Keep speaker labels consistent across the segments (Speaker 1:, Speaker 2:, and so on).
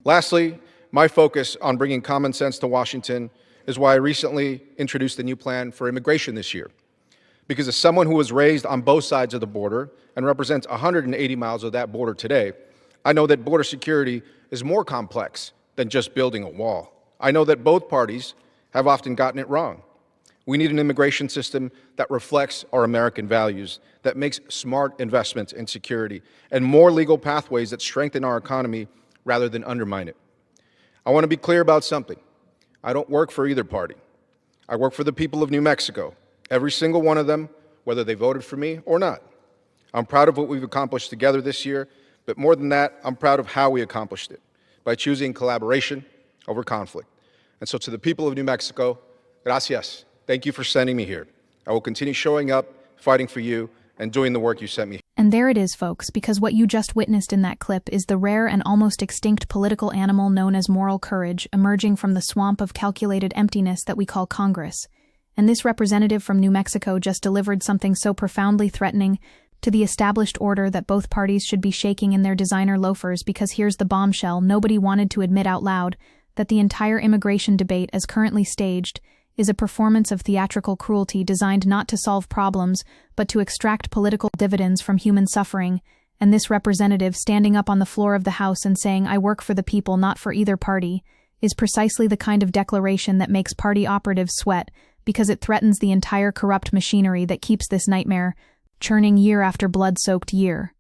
Speaker 1: Lastly, my focus on bringing common sense to Washington is why I recently introduced a new plan for immigration this year. Because as someone who was raised on both sides of the border and represents 180 miles of that border today, I know that border security is more complex than just building a wall. I know that both parties have often gotten it wrong. We need an immigration system that reflects our American values, that makes smart investments in security, and more legal pathways that strengthen our economy rather than undermine it. I want to be clear about something. I don't work for either party. I work for the people of New Mexico, every single one of them, whether they voted for me or not. I'm proud of what we've accomplished together this year, but more than that, I'm proud of how we accomplished it, by choosing collaboration over conflict. And so to the people of New Mexico, gracias. Thank you for sending me here. I will continue showing up, fighting for you, and doing the work you sent me.
Speaker 2: And there it is, folks, because what you just witnessed in that clip is the rare and almost extinct political animal known as moral courage emerging from the swamp of calculated emptiness that we call Congress. And this representative from New Mexico just delivered something so profoundly threatening to the established order that both parties should be shaking in their designer loafers, because here's the bombshell nobody wanted to admit out loud, that the entire immigration debate as currently staged is a performance of theatrical cruelty designed not to solve problems, but to extract political dividends from human suffering. And this representative standing up on the floor of the House and saying, "I work for the people, not for either party," is precisely the kind of declaration that makes party operatives sweat, because it threatens the entire corrupt machinery that keeps this nightmare churning year after blood-soaked year.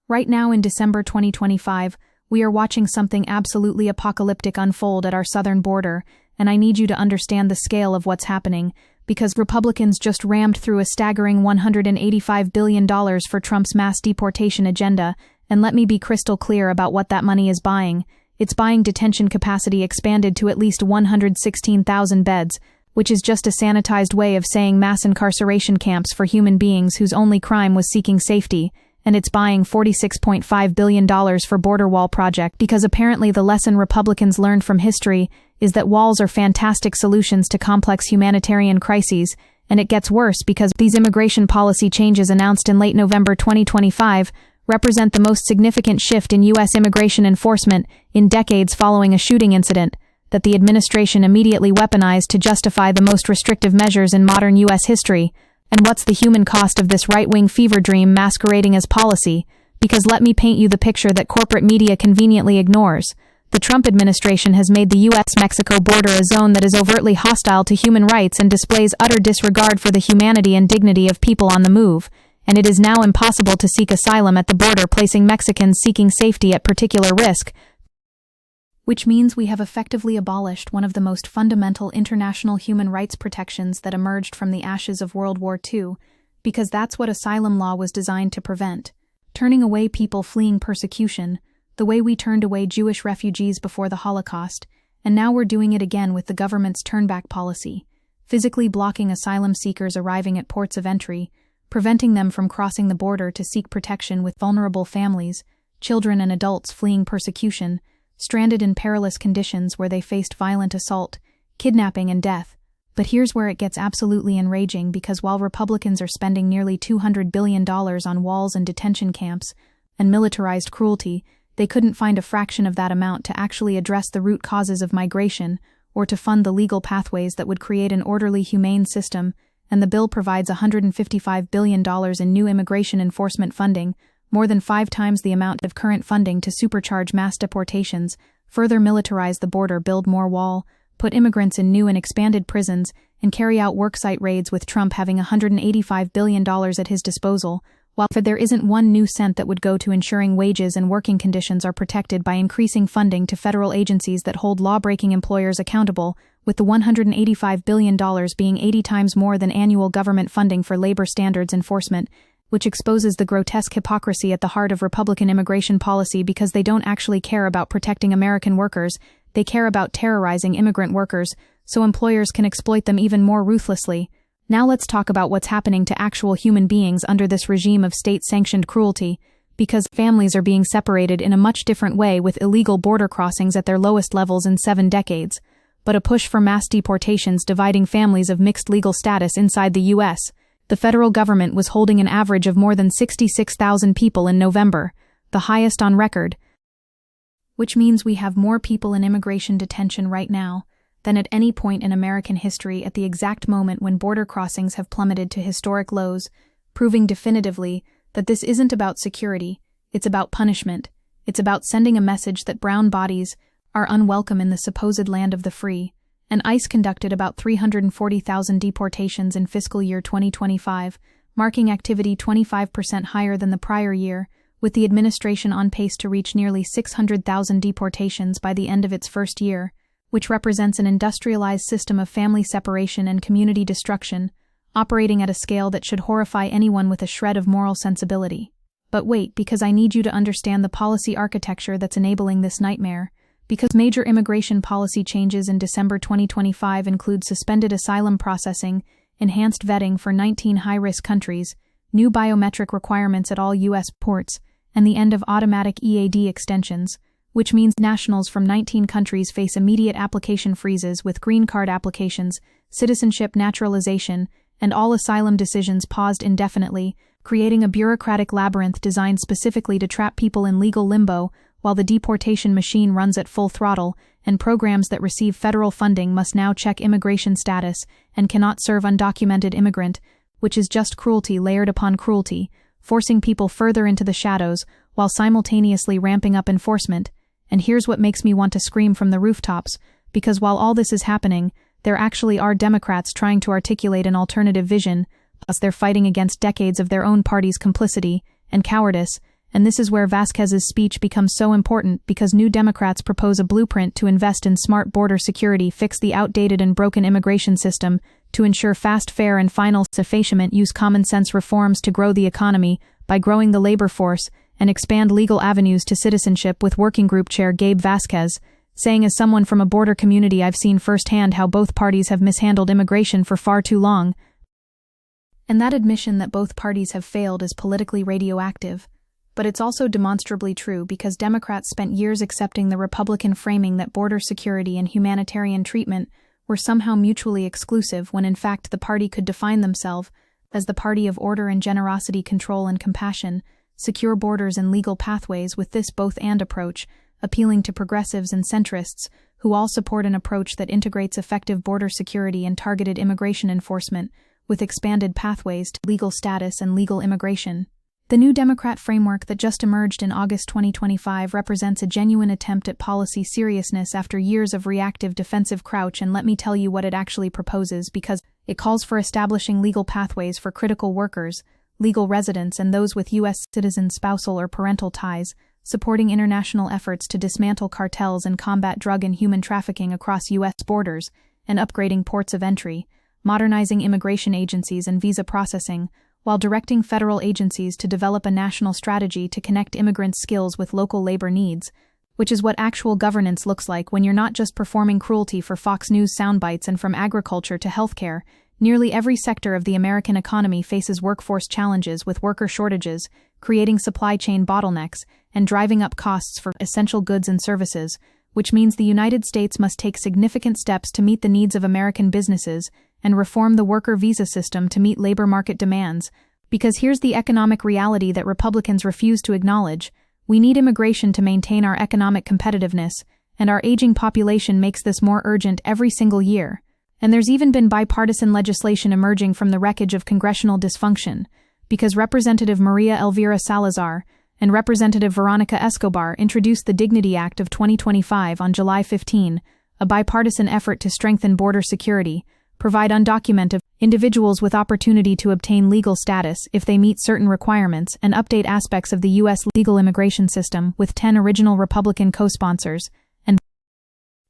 Speaker 2: Right now in December 2025, we are watching something absolutely apocalyptic unfold at our southern border, and I need you to understand the scale of what's happening, because Republicans just rammed through a staggering $185 billion for Trump's mass deportation agenda, and let me be crystal clear about what that money is buying. It's buying detention capacity expanded to at least 116,000 beds, which is just a sanitized way of saying mass incarceration camps for human beings whose only crime was seeking safety. And it's buying $46.5 billion for border wall project, because apparently the lesson Republicans learned from history is that walls are fantastic solutions to complex humanitarian crises, and it gets worse because these immigration policy changes announced in late November 2025 represent the most significant shift in U.S. immigration enforcement in decades following a shooting incident that the administration immediately weaponized to justify the most restrictive measures in modern U.S. history. And what's the human cost of this right-wing fever dream masquerading as policy? Because let me paint you the picture that corporate media conveniently ignores. The Trump administration has made the U.S.-Mexico border a zone that is overtly hostile to human rights and displays utter disregard for the humanity and dignity of people on the move. And it is now impossible to seek asylum at the border, placing Mexicans seeking safety at particular risk. Which means we have effectively abolished one of the most fundamental international human rights protections that emerged from the ashes of World War II, because that's what asylum law was designed to prevent. Turning away people fleeing persecution, the way we turned away Jewish refugees before the Holocaust, and now we're doing it again with the government's turnback policy, physically blocking asylum seekers arriving at ports of entry, preventing them from crossing the border to seek protection with vulnerable families, children and adults fleeing persecution, stranded in perilous conditions where they faced violent assault, kidnapping, and death. But here's where it gets absolutely enraging, because while Republicans are spending nearly $200 billion on walls and detention camps and militarized cruelty, they couldn't find a fraction of that amount to actually address the root causes of migration or to fund the legal pathways that would create an orderly, humane system, and the bill provides $155 billion in new immigration enforcement funding, more than 5 times the amount of current funding, to supercharge mass deportations, further militarize the border, build more wall, put immigrants in new and expanded prisons, and carry out worksite raids, with Trump having $185 billion at his disposal, while there isn't one new cent that would go to ensuring wages and working conditions are protected by increasing funding to federal agencies that hold law-breaking employers accountable, with the $185 billion being 80 times more than annual government funding for labor standards enforcement, which exposes the grotesque hypocrisy at the heart of Republican immigration policy, because they don't actually care about protecting American workers, they care about terrorizing immigrant workers, so employers can exploit them even more ruthlessly. Now let's talk about what's happening to actual human beings under this regime of state-sanctioned cruelty, because families are being separated in a much different way, with illegal border crossings at their lowest levels in 7 decades, but a push for mass deportations dividing families of mixed legal status inside the U.S. The federal government was holding an average of more than 66,000 people in November, the highest on record, which means we have more people in immigration detention right now than at any point in American history at the exact moment when border crossings have plummeted to historic lows, proving definitively that this isn't about security, it's about punishment. It's about sending a message that brown bodies are unwelcome in the supposed land of the free. And ICE conducted about 340,000 deportations in fiscal year 2025, marking activity 25% higher than the prior year, with the administration on pace to reach nearly 600,000 deportations by the end of its first year, which represents an industrialized system of family separation and community destruction, operating at a scale that should horrify anyone with a shred of moral sensibility. But wait, because I need you to understand the policy architecture that's enabling this nightmare, because major immigration policy changes in December 2025 include suspended asylum processing, enhanced vetting for 19 high-risk countries, new biometric requirements at all U.S. ports, and the end of automatic EAD extensions, which means nationals from 19 countries face immediate application freezes with green card applications, citizenship naturalization, and all asylum decisions paused indefinitely, creating a bureaucratic labyrinth designed specifically to trap people in legal limbo while the deportation machine runs at full throttle, and programs that receive federal funding must now check immigration status and cannot serve undocumented immigrant, which is just cruelty layered upon cruelty, forcing people further into the shadows while simultaneously ramping up enforcement. And here's what makes me want to scream from the rooftops, because while all this is happening, there actually are Democrats trying to articulate an alternative vision, plus they're fighting against decades of their own party's complicity and cowardice, and this is where Vasquez's speech becomes so important, because New Democrats propose a blueprint to invest in smart border security, fix the outdated and broken immigration system, to ensure fast, fair, and final effacement, use common-sense reforms to grow the economy by growing the labor force, and expand legal avenues to citizenship, with Working Group Chair Gabe Vasquez saying, as someone from a border community, I've seen firsthand how both parties have mishandled immigration for far too long. And that admission that both parties have failed is politically radioactive. But it's also demonstrably true, because Democrats spent years accepting the Republican framing that border security and humanitarian treatment were somehow mutually exclusive, when in fact the party could define themselves as the party of order and generosity, control and compassion, secure borders and legal pathways, with this both-and approach, appealing to progressives and centrists, who all support an approach that integrates effective border security and targeted immigration enforcement, with expanded pathways to legal status and legal immigration. The new Democrat framework that just emerged in August 2025 represents a genuine attempt at policy seriousness after years of reactive defensive crouch, and let me tell you what it actually proposes, because it calls for establishing legal pathways for critical workers, legal residents, and those with U.S. citizen spousal or parental ties, supporting international efforts to dismantle cartels and combat drug and human trafficking across U.S. borders, and upgrading ports of entry, modernizing immigration agencies and visa processing, while directing federal agencies to develop a national strategy to connect immigrant skills with local labor needs, which is what actual governance looks like when you're not just performing cruelty for Fox News soundbites. And from agriculture to healthcare, nearly every sector of the American economy faces workforce challenges, with worker shortages, creating supply chain bottlenecks, and driving up costs for essential goods and services, which means the United States must take significant steps to meet the needs of American businesses and reform the worker visa system to meet labor market demands. Because here's the economic reality that Republicans refuse to acknowledge: we need immigration to maintain our economic competitiveness, and our aging population makes this more urgent every single year. And there's even been bipartisan legislation emerging from the wreckage of congressional dysfunction, because Representative Maria Elvira Salazar and Representative Veronica Escobar introduced the Dignity Act of 2025 on July 15, a bipartisan effort to strengthen border security, provide undocumented individuals with opportunity to obtain legal status if they meet certain requirements, and update aspects of the U.S. legal immigration system, with 10 original Republican co-sponsors. And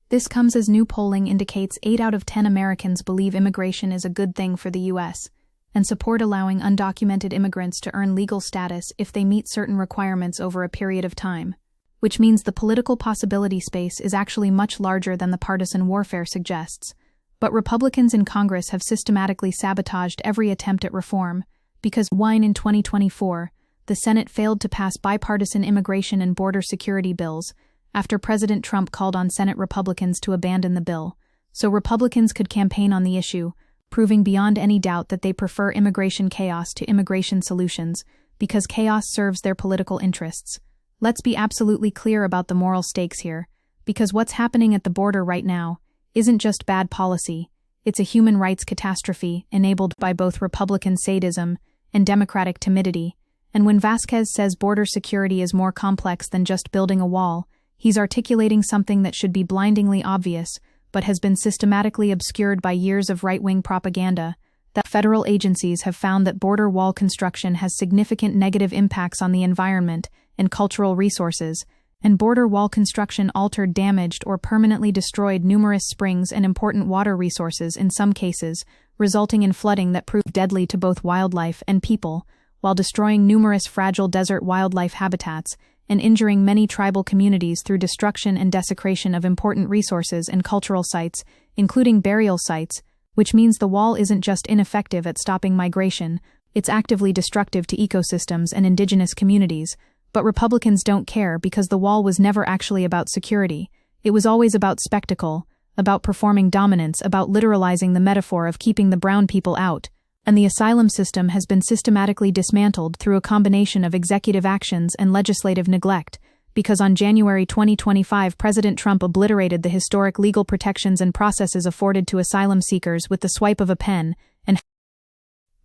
Speaker 2: this comes as new polling indicates 8 out of 10 Americans believe immigration is a good thing for the U.S., and support allowing undocumented immigrants to earn legal status if they meet certain requirements over a period of time, which means the political possibility space is actually much larger than the partisan warfare suggests. But Republicans in Congress have systematically sabotaged every attempt at reform, because in 2024, the Senate failed to pass bipartisan immigration and border security bills after President Trump called on Senate Republicans to abandon the bill, so Republicans could campaign on the issue, proving beyond any doubt that they prefer immigration chaos to immigration solutions, because chaos serves their political interests. Let's be absolutely clear about the moral stakes here, because what's happening at the border right now isn't just bad policy, it's a human rights catastrophe enabled by both Republican sadism and Democratic timidity. And when Vasquez says border security is more complex than just building a wall, he's articulating something that should be blindingly obvious, but has been systematically obscured by years of right-wing propaganda, that federal agencies have found that border wall construction has significant negative impacts on the environment and cultural resources, and border wall construction altered, damaged, or permanently destroyed numerous springs and important water resources in some cases, resulting in flooding that proved deadly to both wildlife and people, while destroying numerous fragile desert wildlife habitats and injuring many tribal communities through destruction and desecration of important resources and cultural sites, including burial sites, which means the wall isn't just ineffective at stopping migration, it's actively destructive to ecosystems and indigenous communities. But Republicans don't care because the wall was never actually about security. It was always about spectacle, about performing dominance, about literalizing the metaphor of keeping the brown people out. And the asylum system has been systematically dismantled through a combination of executive actions and legislative neglect, because on January 2025 President Trump obliterated the historic legal protections and processes afforded to asylum seekers with the swipe of a pen, and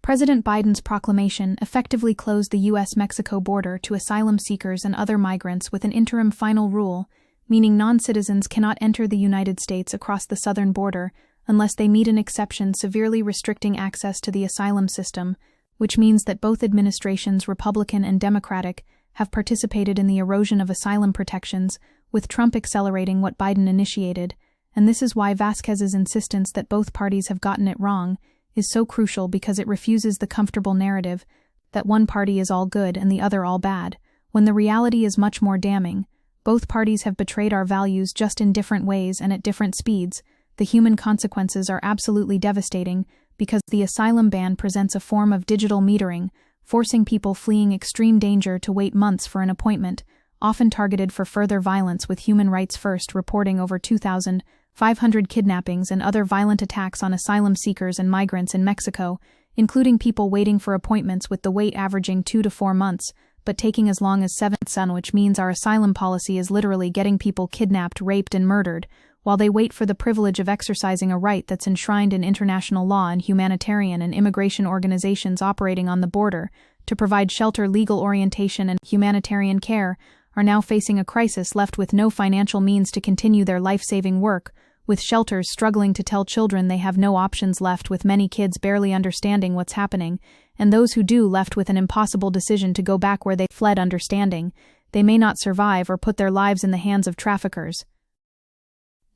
Speaker 2: President Biden's proclamation effectively closed the U.S.-Mexico border to asylum seekers and other migrants with an interim final rule, meaning non-citizens cannot enter the United States across the southern border unless they meet an exception severely restricting access to the asylum system, which means that both administrations, Republican and Democratic, have participated in the erosion of asylum protections, with Trump accelerating what Biden initiated, and this is why Vasquez's insistence that both parties have gotten it wrong is so crucial, because it refuses the comfortable narrative that one party is all good and the other all bad, when the reality is much more damning. Both parties have betrayed our values, just in different ways and at different speeds. The human consequences are absolutely devastating, because the asylum ban presents a form of digital metering, forcing people fleeing extreme danger to wait months for an appointment, often targeted for further violence, with Human Rights First reporting over 2,500 kidnappings and other violent attacks on asylum seekers and migrants in Mexico, including people waiting for appointments with the wait averaging 2 to 4 months, but taking as long as 7 months, which means our asylum policy is literally getting people kidnapped, raped, and murdered, while they wait for the privilege of exercising a right that's enshrined in international law and humanitarian and immigration organizations operating on the border to provide shelter, legal orientation, and humanitarian care, are now facing a crisis, left with no financial means to continue their life-saving work, with shelters struggling to tell children they have no options left, with many kids barely understanding what's happening, and those who do left with an impossible decision to go back where they fled, understanding they may not survive or put their lives in the hands of traffickers.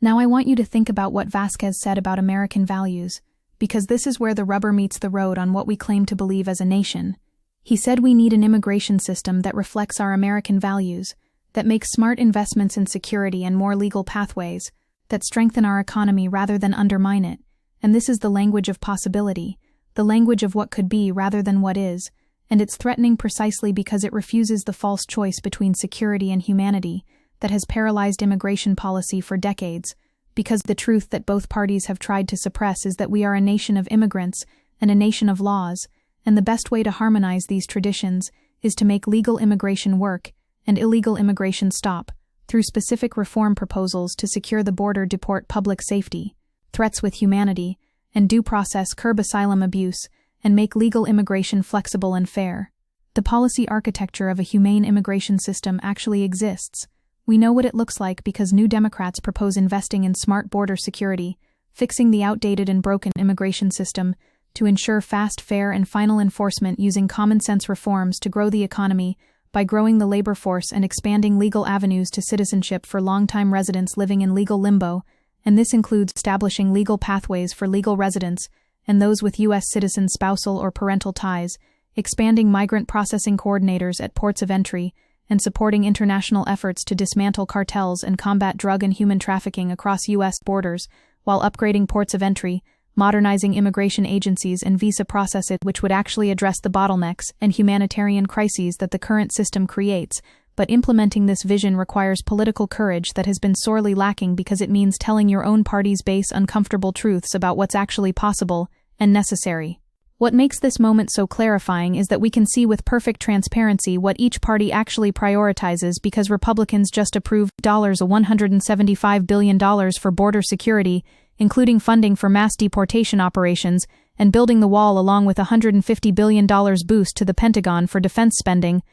Speaker 2: Now I want you to think about what Vasquez said about American values, because this is where the rubber meets the road on what we claim to believe as a nation. He said we need an immigration system that reflects our American values, that makes smart investments in security and more legal pathways, that strengthen our economy rather than undermine it. And this is the language of possibility, the language of what could be rather than what is, and it's threatening precisely because it refuses the false choice between security and humanity that has paralyzed immigration policy for decades, because the truth that both parties have tried to suppress is that we are a nation of immigrants and a nation of laws, and the best way to harmonize these traditions is to make legal immigration work and illegal immigration stop, through specific reform proposals to secure the border, deport public safety, threats with humanity, and due process, curb asylum abuse, and make legal immigration flexible and fair. The policy architecture of a humane immigration system actually exists. We know what it looks like because New Democrats propose investing in smart border security, fixing the outdated and broken immigration system to ensure fast, fair, and final enforcement, using common-sense reforms to grow the economy by growing the labor force and expanding legal avenues to citizenship for long-time residents living in legal limbo, and this includes establishing legal pathways for legal residents and those with U.S. citizen spousal or parental ties, expanding migrant processing coordinators at ports of entry, and supporting international efforts to dismantle cartels and combat drug and human trafficking across U.S. borders, while upgrading ports of entry, modernizing immigration agencies and visa processes, which would actually address the bottlenecks and humanitarian crises that the current system creates. But implementing this vision requires political courage that has been sorely lacking, because it means telling your own party's base uncomfortable truths about what's actually possible and necessary. What makes this moment so clarifying is that we can see with perfect transparency what each party actually prioritizes, because Republicans just approved $175 billion for border security, including funding for mass deportation operations and building the wall, along with $150 billion boost to the Pentagon for defense spending,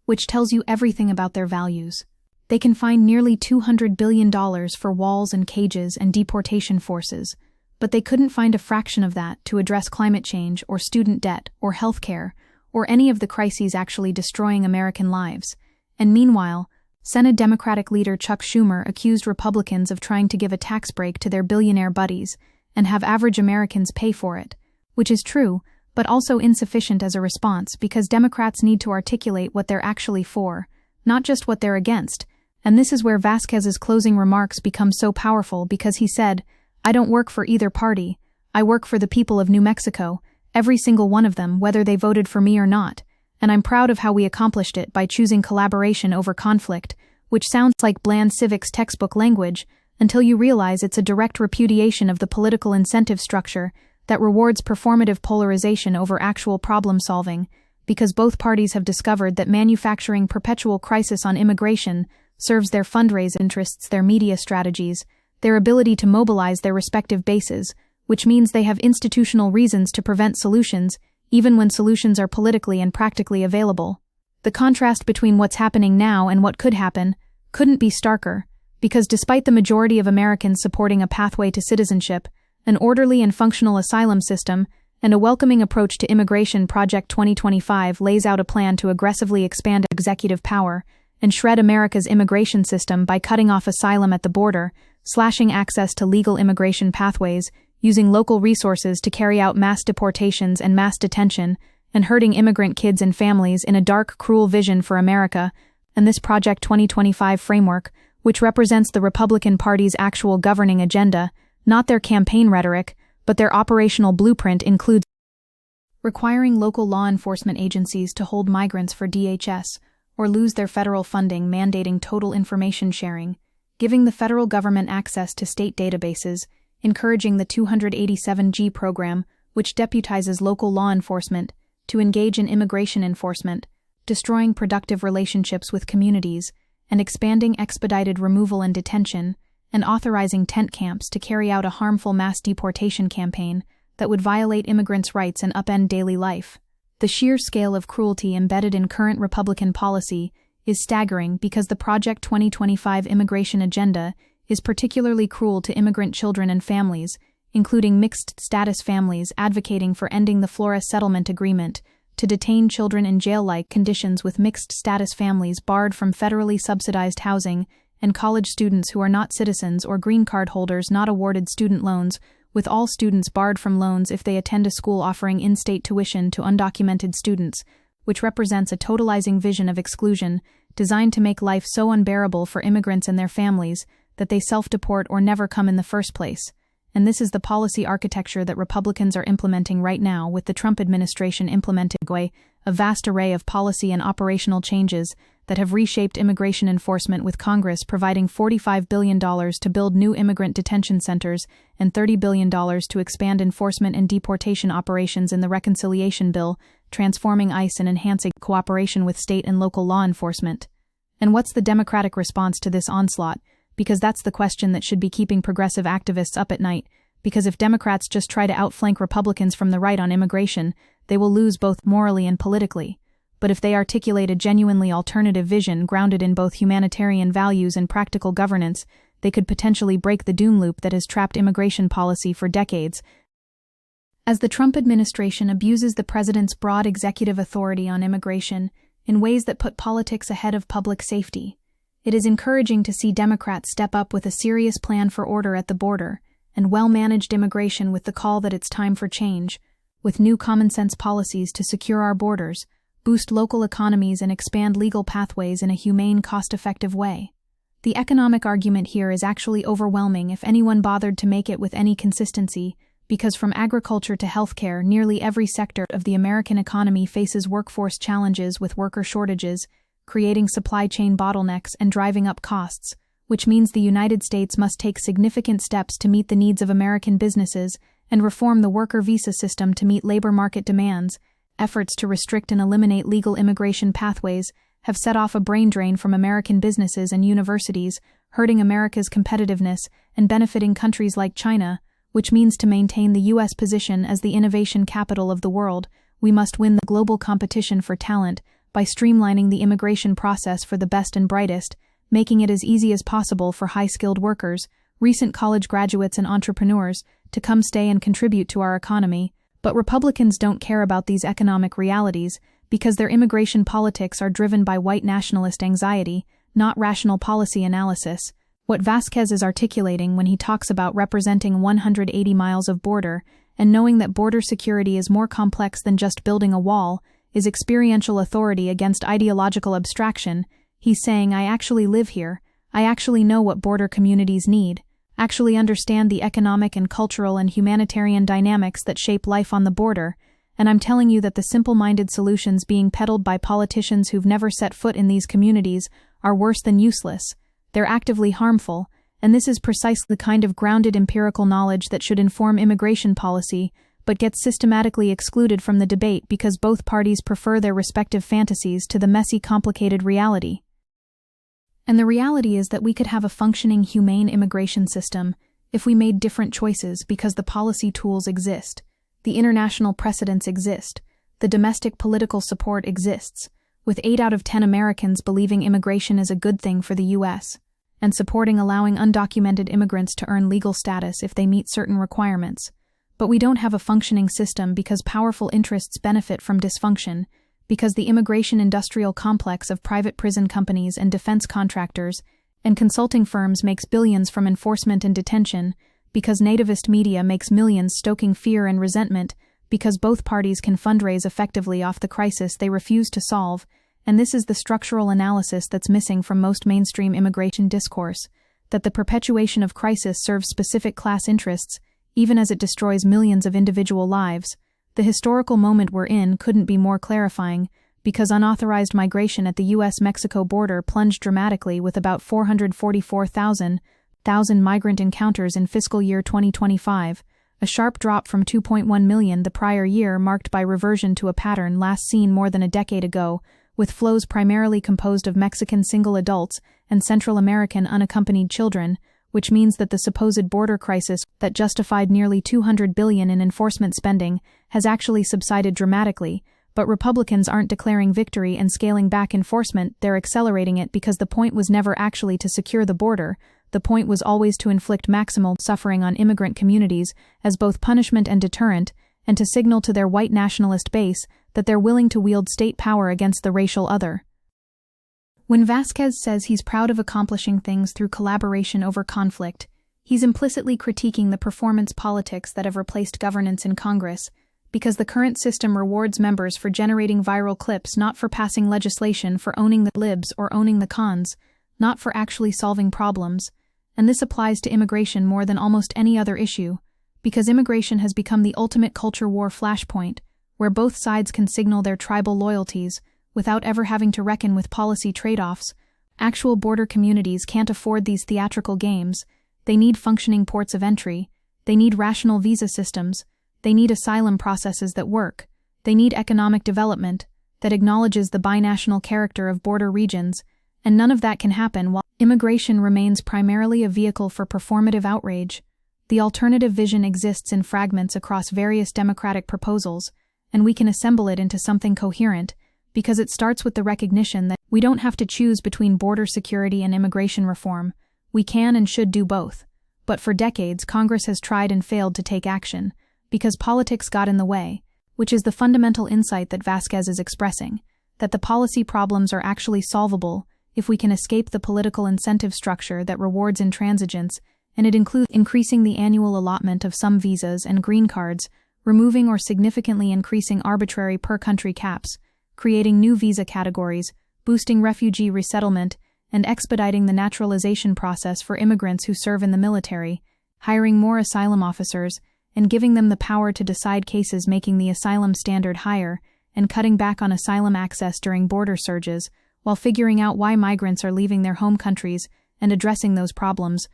Speaker 2: which tells you everything about their values. They can find nearly $200 billion for walls and cages and deportation forces, but they couldn't find a fraction of that to address climate change or student debt or healthcare or any of the crises actually destroying American lives. And meanwhile, Senate Democratic leader Chuck Schumer accused Republicans of trying to give a tax break to their billionaire buddies and have average Americans pay for it, which is true, but also insufficient as a response, because Democrats need to articulate what they're actually for, not just what they're against. And this is where Vasquez's closing remarks become so powerful, because he said, "I don't work for either party. I work for the people of New Mexico, every single one of them, whether they voted for me or not. And I'm proud of how we accomplished it by choosing collaboration over conflict," which sounds like bland civics textbook language, until you realize it's a direct repudiation of the political incentive structure that rewards performative polarization over actual problem solving, because both parties have discovered that manufacturing perpetual crisis on immigration serves their fundraise interests, their media strategies, their ability to mobilize their respective bases, which means they have institutional reasons to prevent solutions, even when solutions are politically and practically available. The contrast between what's happening now and what could happen couldn't be starker, because despite the majority of Americans supporting a pathway to citizenship, an orderly and functional asylum system, and a welcoming approach to immigration, Project 2025 lays out a plan to aggressively expand executive power and shred America's immigration system by cutting off asylum at the border, slashing access to legal immigration pathways, using local resources to carry out mass deportations and mass detention, and hurting immigrant kids and families in a dark, cruel vision for America. And this Project 2025 framework, which represents the Republican Party's actual governing agenda, not their campaign rhetoric, but their operational blueprint, includes requiring local law enforcement agencies to hold migrants for DHS or lose their federal funding, mandating total information sharing, giving the federal government access to state databases, encouraging the 287G program, which deputizes local law enforcement to engage in immigration enforcement, destroying productive relationships with communities, and expanding expedited removal and detention, and authorizing tent camps to carry out a harmful mass deportation campaign that would violate immigrants' rights and upend daily life. The sheer scale of cruelty embedded in current Republican policy is staggering, because the Project 2025 immigration agenda is particularly cruel to immigrant children and families, including mixed-status families, advocating for ending the Flores Settlement Agreement to detain children in jail-like conditions, with mixed-status families barred from federally subsidized housing, and college students who are not citizens or green card holders not awarded student loans, with all students barred from loans if they attend a school offering in-state tuition to undocumented students, which represents a totalizing vision of exclusion designed to make life so unbearable for immigrants and their families that they self-deport or never come in the first place. And this is the policy architecture that Republicans are implementing right now, with the Trump administration implementing a vast array of policy and operational changes that have reshaped immigration enforcement, with Congress providing $45 billion to build new immigrant detention centers and $30 billion to expand enforcement and deportation operations in the reconciliation bill, transforming ICE and enhancing cooperation with state and local law enforcement. And what's the Democratic response to this onslaught? Because that's the question that should be keeping progressive activists up at night, because if Democrats just try to outflank Republicans from the right on immigration, they will lose both morally and politically. But if they articulate a genuinely alternative vision grounded in both humanitarian values and practical governance, they could potentially break the doom loop that has trapped immigration policy for decades. As the Trump administration abuses the president's broad executive authority on immigration in ways that put politics ahead of public safety, it is encouraging to see Democrats step up with a serious plan for order at the border and well-managed immigration, with the call that it's time for change, with new common-sense policies to secure our borders, boost local economies, and expand legal pathways in a humane, cost-effective way. The economic argument here is actually overwhelming if anyone bothered to make it with any consistency, because from agriculture to healthcare, nearly every sector of the American economy faces workforce challenges, with worker shortages, creating supply chain bottlenecks and driving up costs, which means the United States must take significant steps to meet the needs of American businesses and reform the worker visa system to meet labor market demands. Efforts to restrict and eliminate legal immigration pathways have set off a brain drain from American businesses and universities, hurting America's competitiveness and benefiting countries like China, which means to maintain the U.S. position as the innovation capital of the world, we must win the global competition for talent by streamlining the immigration process for the best and brightest, making it as easy as possible for high-skilled workers, recent college graduates and entrepreneurs to come stay and contribute to our economy. But Republicans don't care about these economic realities because their immigration politics are driven by white nationalist anxiety, not rational policy analysis. What Vasquez is articulating when he talks about representing 180 miles of border and knowing that border security is more complex than just building a wall is experiential authority against ideological abstraction. He's saying, I actually live here, I actually know what border communities need, actually understand the economic and cultural and humanitarian dynamics that shape life on the border, and I'm telling you that the simple-minded solutions being peddled by politicians who've never set foot in these communities are worse than useless. They're actively harmful, and this is precisely the kind of grounded empirical knowledge that should inform immigration policy, but gets systematically excluded from the debate because both parties prefer their respective fantasies to the messy, complicated reality. And the reality is that we could have a functioning, humane immigration system if we made different choices because the policy tools exist, the international precedents exist, the domestic political support exists, with 8 out of 10 Americans believing immigration is a good thing for the U.S., and supporting allowing undocumented immigrants to earn legal status if they meet certain requirements. But we don't have a functioning system because powerful interests benefit from dysfunction, because the immigration industrial complex of private prison companies and defense contractors and consulting firms makes billions from enforcement and detention, because nativist media makes millions stoking fear and resentment, because both parties can fundraise effectively off the crisis they refuse to solve, and this is the structural analysis that's missing from most mainstream immigration discourse, that the perpetuation of crisis serves specific class interests, even as it destroys millions of individual lives. The historical moment we're in couldn't be more clarifying, because unauthorized migration at the U.S.-Mexico border plunged dramatically with about 444,000 migrant encounters in fiscal year 2025, a sharp drop from 2.1 million the prior year marked by reversion to a pattern last seen more than a decade ago, with flows primarily composed of Mexican single adults and Central American unaccompanied children, which means that the supposed border crisis that justified nearly $200 billion in enforcement spending has actually subsided dramatically. But Republicans aren't declaring victory and scaling back enforcement, they're accelerating it because the point was never actually to secure the border. The point was always to inflict maximal suffering on immigrant communities as both punishment and deterrent, and to signal to their white nationalist base that they're willing to wield state power against the racial other. When Vasquez says he's proud of accomplishing things through collaboration over conflict, he's implicitly critiquing the performance politics that have replaced governance in Congress, because the current system rewards members for generating viral clips, not for passing legislation, for owning the libs or owning the cons, not for actually solving problems. And this applies to immigration more than almost any other issue, because immigration has become the ultimate culture war flashpoint, where both sides can signal their tribal loyalties without ever having to reckon with policy trade-offs. Actual border communities can't afford these theatrical games. They need functioning ports of entry. They need rational visa systems. They need asylum processes that work. They need economic development that acknowledges the binational character of border regions, and none of that can happen while immigration remains primarily a vehicle for performative outrage. The alternative vision exists in fragments across various democratic proposals, and we can assemble it into something coherent, because it starts with the recognition that we don't have to choose between border security and immigration reform. We can and should do both. But for decades, Congress has tried and failed to take action, because politics got in the way, which is the fundamental insight that Vasquez is expressing, that the policy problems are actually solvable if we can escape the political incentive structure that rewards intransigence, and it includes increasing the annual allotment of some visas and green cards, removing or significantly increasing arbitrary per-country caps, creating new visa categories, boosting refugee resettlement, and expediting the naturalization process for immigrants who serve in the military, hiring more asylum officers, and giving them the power to decide cases, making the asylum standard higher, and cutting back on asylum access during border surges, while figuring out why migrants are leaving their home countries and addressing those problems.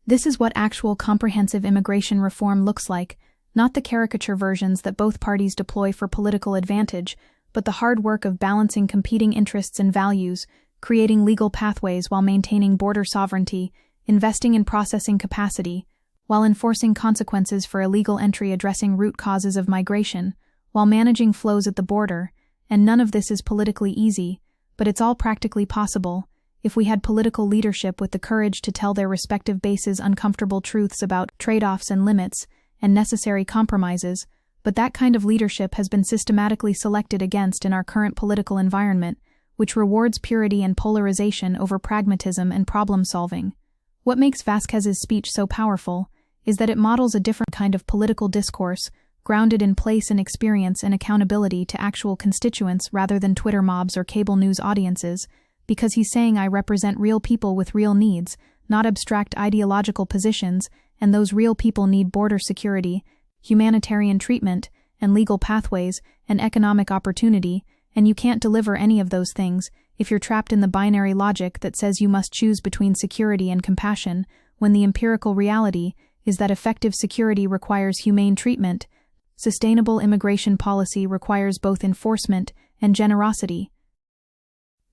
Speaker 2: This is what actual comprehensive immigration reform looks like, not the caricature versions that both parties deploy for political advantage, but the hard work of balancing competing interests and values, creating legal pathways while maintaining border sovereignty, investing in processing capacity, while enforcing consequences for illegal entry, addressing root causes of migration, while managing flows at the border. And none of this is politically easy, but it's all practically possible if we had political leadership with the courage to tell their respective bases uncomfortable truths about trade-offs and limits and necessary compromises. But that kind of leadership has been systematically selected against in our current political environment, which rewards purity and polarization over pragmatism and problem-solving. What makes Vasquez's speech so powerful is that it models a different kind of political discourse, grounded in place and experience and accountability to actual constituents rather than Twitter mobs or cable news audiences, because he's saying I represent real people with real needs, not abstract ideological positions, and those real people need border security, humanitarian treatment, and legal pathways, and economic opportunity, and you can't deliver any of those things if you're trapped in the binary logic that says you must choose between security and compassion, when the empirical reality is that effective security requires humane treatment. Sustainable immigration policy requires both enforcement and generosity.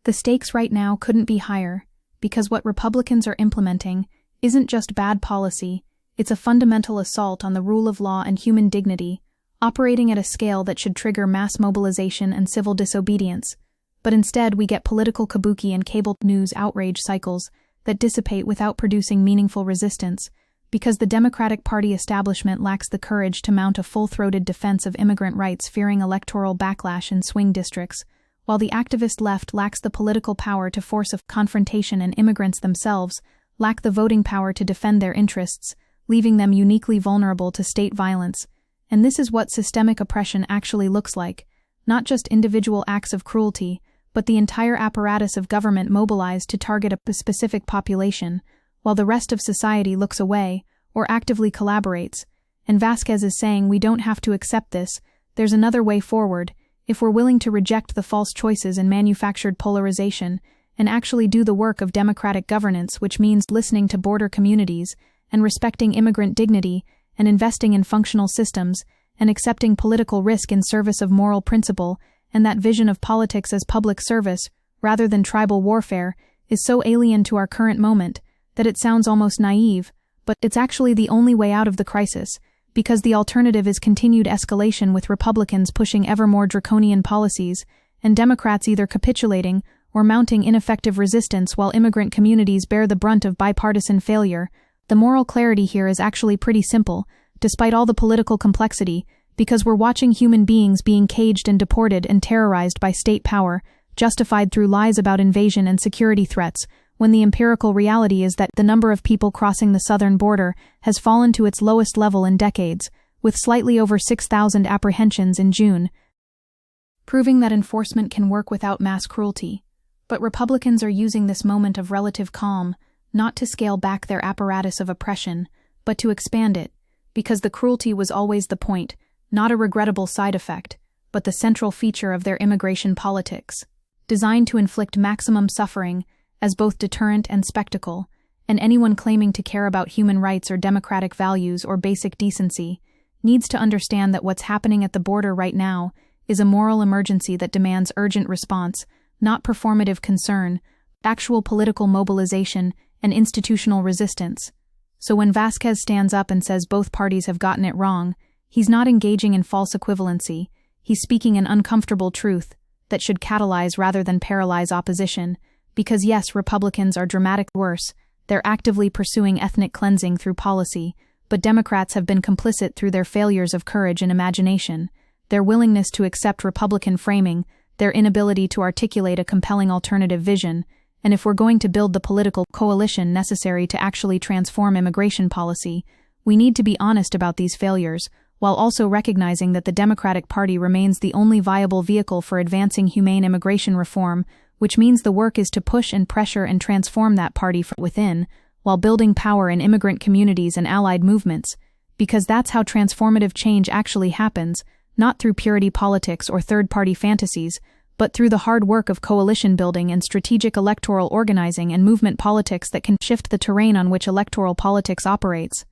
Speaker 2: The stakes right now couldn't be higher, because what Republicans are implementing isn't just bad policy, it's a fundamental assault on the rule of law and human dignity, operating at a scale that should trigger mass mobilization and civil disobedience. But instead we get political kabuki and cable news outrage cycles that dissipate without producing meaningful resistance, because the Democratic Party establishment lacks the courage to mount a full-throated defense of immigrant rights, fearing electoral backlash in swing districts, while the activist left lacks the political power to force a confrontation, and immigrants themselves lack the voting power to defend their interests, leaving them uniquely vulnerable to state violence. And this is what systemic oppression actually looks like, not just individual acts of cruelty, but the entire apparatus of government mobilized to target a specific population, while the rest of society looks away or actively collaborates. And Vasquez is saying we don't have to accept this, there's another way forward, if we're willing to reject the false choices and manufactured polarization, and actually do the work of democratic governance, which means listening to border communities, and respecting immigrant dignity, and investing in functional systems, and accepting political risk in service of moral principle, and that vision of politics as public service, rather than tribal warfare, is so alien to our current moment that it sounds almost naive, but it's actually the only way out of the crisis, because the alternative is continued escalation with Republicans pushing ever more draconian policies, and Democrats either capitulating or mounting ineffective resistance while immigrant communities bear the brunt of bipartisan failure. The moral clarity here is actually pretty simple, despite all the political complexity, because we're watching human beings being caged and deported and terrorized by state power, justified through lies about invasion and security threats, when the empirical reality is that the number of people crossing the southern border has fallen to its lowest level in decades, with slightly over 6,000 apprehensions in June, proving that enforcement can work without mass cruelty. But Republicans are using this moment of relative calm not to scale back their apparatus of oppression, but to expand it, because the cruelty was always the point, not a regrettable side effect, but the central feature of their immigration politics, designed to inflict maximum suffering as both deterrent and spectacle, and anyone claiming to care about human rights or democratic values or basic decency needs to understand that what's happening at the border right now is a moral emergency that demands urgent response, not performative concern, actual political mobilization and institutional resistance. So when Vasquez stands up and says both parties have gotten it wrong, he's not engaging in false equivalency, he's speaking an uncomfortable truth that should catalyze rather than paralyze opposition, because yes, Republicans are dramatically worse, they're actively pursuing ethnic cleansing through policy, but Democrats have been complicit through their failures of courage and imagination, their willingness to accept Republican framing, their inability to articulate a compelling alternative vision. And if we're going to build the political coalition necessary to actually transform immigration policy, we need to be honest about these failures, while also recognizing that the Democratic Party remains the only viable vehicle for advancing humane immigration reform, which means the work is to push and pressure and transform that party from within, while building power in immigrant communities and allied movements, because that's how transformative change actually happens, not through purity politics or third-party fantasies, but through the hard work of coalition building and strategic electoral organizing and movement politics that can shift the terrain on which electoral politics operates.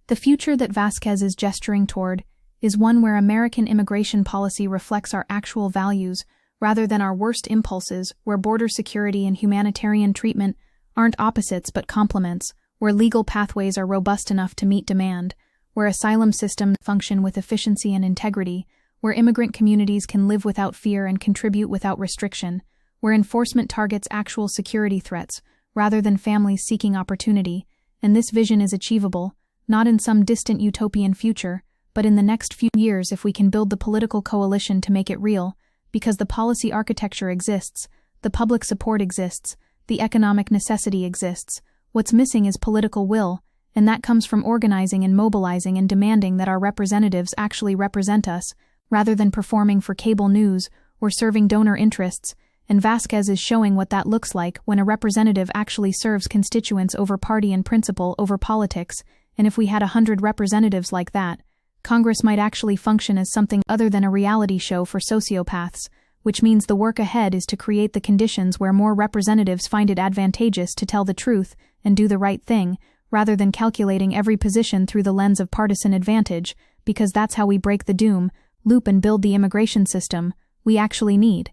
Speaker 2: The future that Vasquez is gesturing toward is one where American immigration policy reflects our actual values rather than our worst impulses, where border security and humanitarian treatment aren't opposites but complements, where legal pathways are robust enough to meet demand, where asylum systems function with efficiency and integrity, where immigrant communities can live without fear and contribute without restriction, where enforcement targets actual security threats rather than families seeking opportunity, and this vision is achievable, not in some distant utopian future, but in the next few years if we can build the political coalition to make it real, because the policy architecture exists, the public support exists, the economic necessity exists. What's missing is political will, and that comes from organizing and mobilizing and demanding that our representatives actually represent us, rather than performing for cable news or serving donor interests, and Vasquez is showing what that looks like when a representative actually serves constituents over party and principle over politics, and if we had 100 representatives like that, Congress might actually function as something other than a reality show for sociopaths, which means the work ahead is to create the conditions where more representatives find it advantageous to tell the truth and do the right thing, rather than calculating every position through the lens of partisan advantage, because that's how we break the doom loop and build the immigration system we actually need.